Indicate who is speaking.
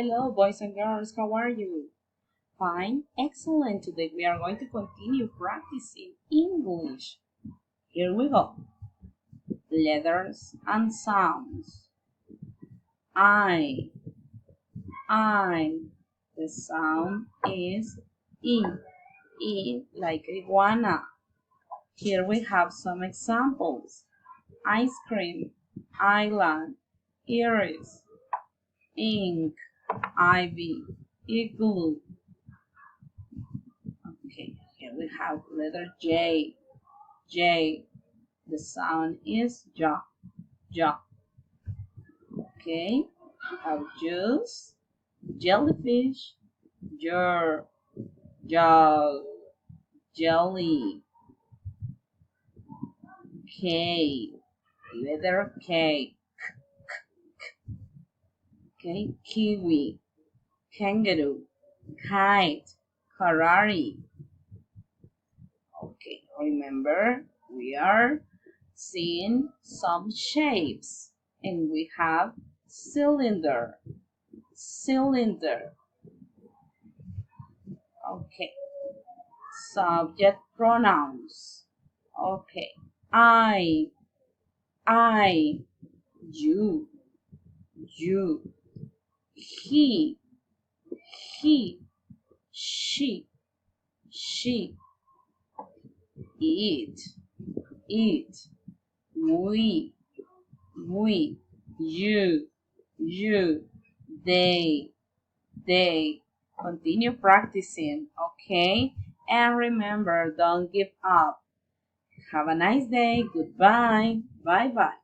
Speaker 1: Hello, boys and girls. How are you? Fine. Excellent. Today we are going to continue practicing English. Here we go. Letters and sounds. I. The sound is E. E like iguana. Here we have some examples. Ice cream, island, iris, ink, ivy, igloo. Okay, here we have letter J. J. The sound is ja, ja. Okay, we have juice, jellyfish, jar, jug, jelly. K. Letter K. Okay, kiwi, kangaroo, kite, Ferrari. Okay, remember we are seeing some shapes and we have cylinder. Okay, subject pronouns. Okay, I, you, he, she, eat, we, you, they. Continue practicing, okay? And remember, don't give up. Have a nice day. Goodbye. Bye-bye.